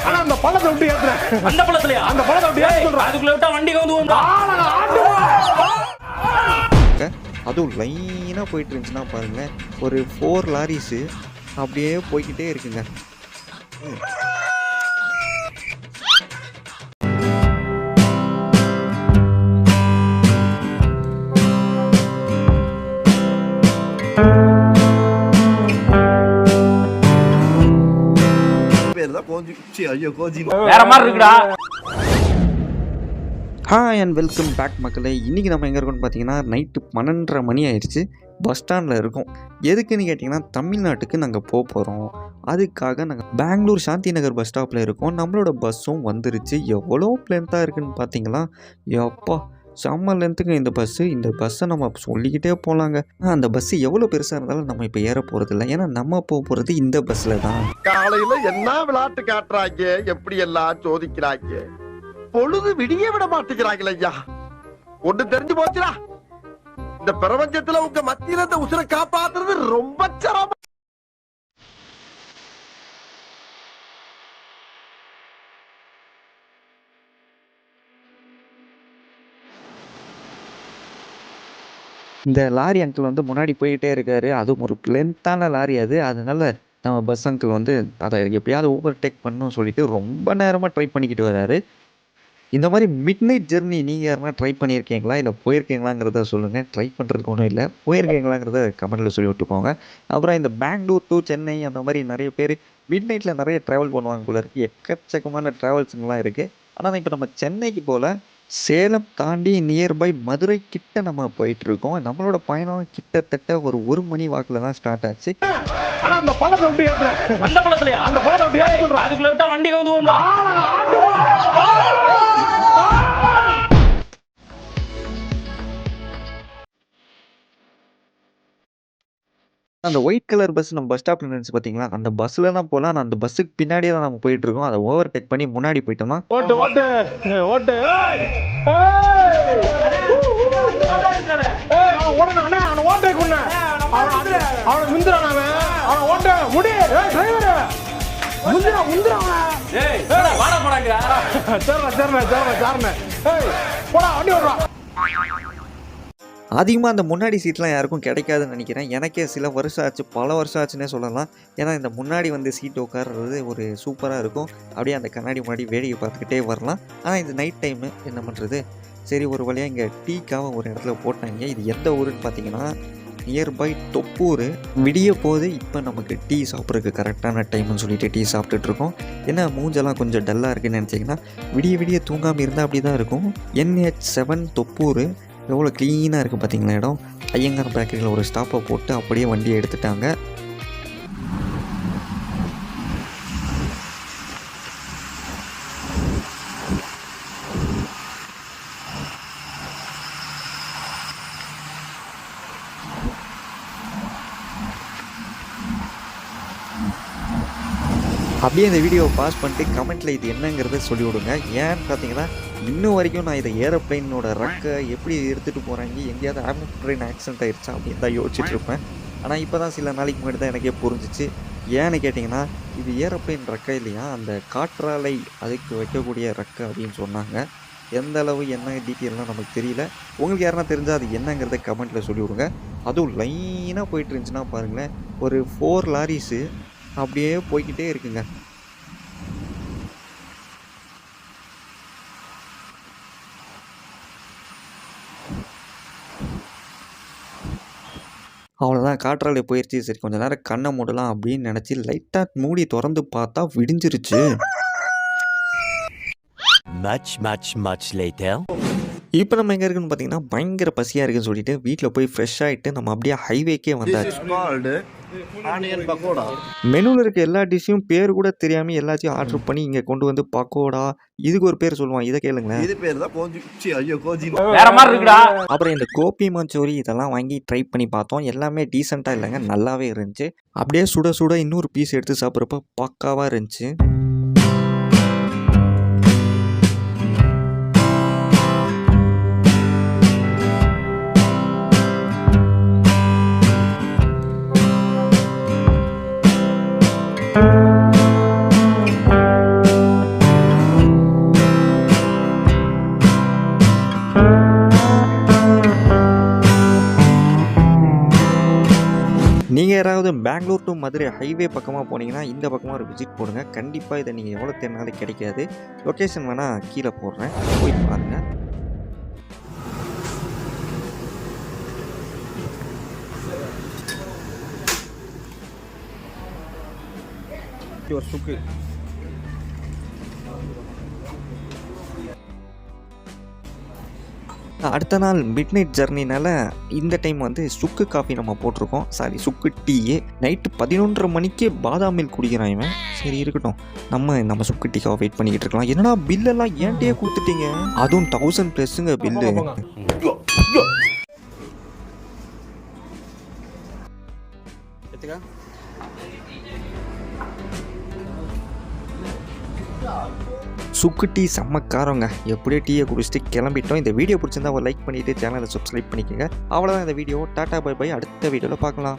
ஆனா அந்த பழத்தை விட்டு ஏத்துறேன். அந்த பழத்துலயா? அந்த பழத்தை விட்டு ஏத்து சொல்றேன். அதுக்குள்ள விட்டா வண்டி வந்து அதுவும் லைனாக போயிட்டு இருந்துச்சுன்னா பாருங்களேன், ஒரு 4 லாரிஸு அப்படியே போய்கிட்டே இருக்குங்க. வேற மாதிரி இருக்குடா. ஹாய் அண்ட் வெல்கம் பேக் மக்களே. இன்றைக்கி நம்ம எங்கே இருக்கோம்னு பார்த்தீங்கன்னா நைட்டு 12:30 மணி ஆயிடுச்சு. பஸ் ஸ்டாண்டில் இருக்கோம். எதுக்குன்னு கேட்டிங்கன்னா தமிழ்நாட்டுக்கு நாங்கள் போகிறோம். அதுக்காக நாங்கள் பெங்களூர் சாந்தி நகர் பஸ் ஸ்டாப்பில் இருக்கோம். நம்மளோட பஸ்ஸும் வந்துருச்சு. எவ்வளோ லென்த்தாக இருக்குதுன்னு பார்த்தீங்களா? எப்பா செம்ம லென்த்துங்க இந்த பஸ்ஸு. இந்த பஸ்ஸை நம்ம சொல்லிக்கிட்டே போகலாங்க. அந்த பஸ்ஸு எவ்வளோ பெருசாக இருந்தாலும் நம்ம இப்போ ஏற போகிறது இல்லை. ஏன்னா நம்ம போகிறது இந்த பஸ்ஸில் தான். காலையில் என்ன விளையாட்டு காட்டுறாங்க, எப்படி எல்லாம் சோதிக்கிறாங்க, பொழுது விடிய விட மாட்டேங்கிறாங்களே ஐயா. ஒண்ணு தெரிஞ்சு போச்சுடா, இந்த பிரபஞ்சத்துல உங்க மத்தியில இந்த உசுரை காப்பாத்துறது ரொம்ப சிரமம். இந்த லாரி அங்கிள் வந்து முன்னாடி போயிட்டே இருக்காரு. அதுவும் ஒரு லென்த்தான லாரி அது. அதனால நம்ம பஸ் அங்கிள் வந்து அதை எப்படியாவது ஓவர்டேக் பண்ணணும்னு சொல்லிட்டு ரொம்ப நேரமாக ட்ரை பண்ணிக்கிட்டு வராரு. இந்த மாதிரி மிட் நைட் ஜெர்னி நீங்கள் யாருன்னா ட்ரை பண்ணியிருக்கீங்களா, இல்லை போயிருக்கீங்களாங்கிறத சொல்லுங்கள். ட்ரை பண்ணுறதுக்கு ஒன்றும் இல்லை, போயிருக்கீங்களாங்கிறத கமெண்ட்டில் சொல்லி விட்டுக்கோங்க. அப்புறம் இந்த பெங்களூர் டு சென்னை அந்த மாதிரி நிறைய பேர் மிட் நைட்டில் நிறைய ட்ராவல் பண்ணுவாங்க போல இருக்குது. எக்கச்சக்கமான ட்ராவல்ஸுங்கெலாம் இருக்குது. ஆனால் இப்போ நம்ம சென்னைக்கு போல் சேலம் தாண்டி நியர்பை மதுரை கிட்ட நம்ம போயிட்டுருக்கோம். நம்மளோட பயணம் கிட்டத்தட்ட ஒரு 1 மணி வாக்கில் தான் ஸ்டார்ட் ஆச்சு. ஆனா அந்த பழத்தை விட்டு ஏத்துறேன். அந்த பழத்துலயா? அந்த பழத்தை விட்டு ஏத்து சொல்றேன். அதுக்குள்ள விட்டா வண்டி வந்து அந்த ஒயிட் கலர் பஸ் நம்ம பஸ் ஸ்டாப்பில் நினைச்சு பார்த்தீங்களா, அந்த பஸ்ஸில் தான் போகலாம். ஆனால் அந்த பஸ்ஸுக்கு பின்னாடியே தான் நம்ம போயிட்டுருக்கோம். அதை ஓவர்டேக் பண்ணி முன்னாடி போயிட்டோம்னா ஓட்டு ஓட்டு ஓட்டு ஓடனே அவனை ஓட்டே கொண்டு அவனை முந்திரான். அவனை ஓட்ட முடி டிரைவர் முந்திரா முந்திரா வாடா போடாங்க. சேர்றா சேர்றா சேர்றா சேர்றா போடா வண்டி ஓடுறான். அதிகமாக அந்த முன்னாடி சீட்லாம் யாருக்கும் கிடைக்காதுன்னு நினைக்கிறேன். எனக்கே சில வருஷம் ஆச்சு, பல வருஷம் ஆச்சுன்னே சொல்லலாம். ஏன்னா இந்த முன்னாடி வந்து சீட் உட்கார்றது ஒரு சூப்பராக இருக்கும். அப்படியே அந்த கண்ணாடி முன்னாடி வேடிக்கை பார்த்துக்கிட்டே வரலாம். ஆனால் இது நைட் டைமு என்ன பண்ணுறது, சரி ஒரு வழியாக இங்கே டீக்காக ஒரு இடத்துல போட்டாங்க. இது எந்த ஊருன்னு பார்த்தீங்கன்னா நியர்பை தொப்பூர். விடிய போது இப்போ நமக்கு டீ சாப்பிட்றதுக்கு கரெக்டான டைம்னு சொல்லிட்டு டீ சாப்பிட்டுட்ருக்கோம். ஏன்னா மூஞ்செல்லாம் கொஞ்சம் டல்லாக இருக்குதுன்னு நினச்சிங்கன்னா விடிய விடிய தூங்காமல் இருந்தால் அப்படி தான் இருக்கும். NH7 தொப்பூர் எவ்வளோ க்ளீனாக இருக்குது பார்த்தீங்களா இடம். ஐயங்கார் பேக்கரியில் ஒரு ஸ்டாப்பை போட்டு அப்படியே வண்டியை எடுத்துட்டாங்க. அப்படியே இந்த வீடியோவை பாஸ் பண்ணிட்டு கமெண்ட்டில் இது என்னங்கிறத சொல்லி விடுங்க. ஏன்னு பார்த்தீங்கன்னா இன்னும் வரைக்கும் நான் இதை ஏரோப்ளைனோட ரெக்கை எப்படி எடுத்துகிட்டு போகிறாங்க, எங்கேயாவது ஏரோப்ளைன் ஆக்சிடென்ட் ஆகிடுச்சா அப்படின்னு தான் யோசிச்சுட்ருப்பேன். ஆனால் இப்போ தான் சில நாளைக்கு முன்னாடி தான் எனக்கே புரிஞ்சிச்சு. ஏன்னு கேட்டிங்கன்னா இது ஏரோப்ளைன் ரெக்கை இல்லையா, அந்த காற்றாலை அதுக்கு வைக்கக்கூடிய ரெக்கை அப்படின்னு சொன்னாங்க. எந்த அளவு என்ன டீட்டெயிலாம் நமக்கு தெரியல. உங்களுக்கு யாருன்னா தெரிஞ்சால் அது என்னங்கிறத கமெண்ட்டில் சொல்லி விடுங்க. அதுவும் லைனாக போயிட்டு இருந்துச்சுன்னா பாருங்களேன், ஒரு 4 லாரிஸு அப்படியே போய்கிட்டே இருக்குங்க. அவ்வளோதான், காற்றாலை போயிடுச்சு. சரி கொஞ்சம் நேரம் கண்ணை மூடலாம் அப்படின்னு நினச்சி லைட்டாக மூடி திறந்து பார்த்தா விடிஞ்சிருச்சு. இப்போ நம்ம எங்கே இருக்குன்னு பார்த்தீங்கன்னா பயங்கர பசியாக இருக்குன்னு சொல்லிட்டு வீட்டில் போய் ஃப்ரெஷ் ஆகிட்டு நம்ம அப்படியே ஹைவேக்கே வந்தாச்சு. மெனுவில் இருக்க எல்லா டிஷ்ஷையும் பேர் கூட தெரியாமல் எல்லாத்தையும் ஆர்டர் பண்ணி இங்கே கொண்டு வந்து பக்கோடா, இதுக்கு ஒரு பேர் சொல்லுவான், இதை கேளுங்களேன். வேற மாதிரி இருக்குடா. அப்புறம் இந்த கோபி மஞ்சூரி இதெல்லாம் வாங்கி ட்ரை பண்ணி பார்த்தோம். எல்லாமே டீசெண்டாக இல்லைங்க, நல்லாவே இருந்துச்சு. அப்படியே சுட சுட இன்னொரு பீஸ் எடுத்து சாப்பிட்றப்ப பக்காவாக இருந்துச்சு. யாராவது பெங்களூர் டு மதுரை ஹைவே பக்கமாக போனீங்கன்னா இந்த பக்கமாக ஒரு விசிட் போடுங்க. கண்டிப்பாக இதை நீங்கள் எவ்வளோ தேடினாலும் கிடைக்காது. லொக்கேஷன் வேணால் கீழே போடுறேன், போய் பாருங்கள். சுக்கு அடுத்த நாள் மிட் நைட் ஜர்னினால இந்த டைம் வந்து சுக்கு காஃபி நம்ம போட்டிருக்கோம். சாரி, சுக்கு டீ. நைட்டு 11:30 மணிக்கு பாதாம் மில்க் குடிக்கிறான் இவன். சரி இருக்கட்டும், நம்ம சுக்கு டீக்காக வெயிட் பண்ணிக்கிட்டு இருக்கலாம். என்னடா பில்லெல்லாம் ஏன்ட்டே கொடுத்துட்டீங்க? அதுவும் 1000+ பில்லு. சுக்கு டீ செம்ம காரங்க. எப்படியோ டீயை குடிச்சிட்டு கிளம்பிட்டோம். இந்த வீடியோ பிடிச்சிருந்தா ஒரு லைக் பண்ணிவிட்டு சேனலை சப்ஸ்கிரைப் பண்ணிக்கோங்க. அவ்வளோதான் இந்த வீடியோ. Tata bye by. அடுத்த வீடியோவில் பார்க்கலாம்.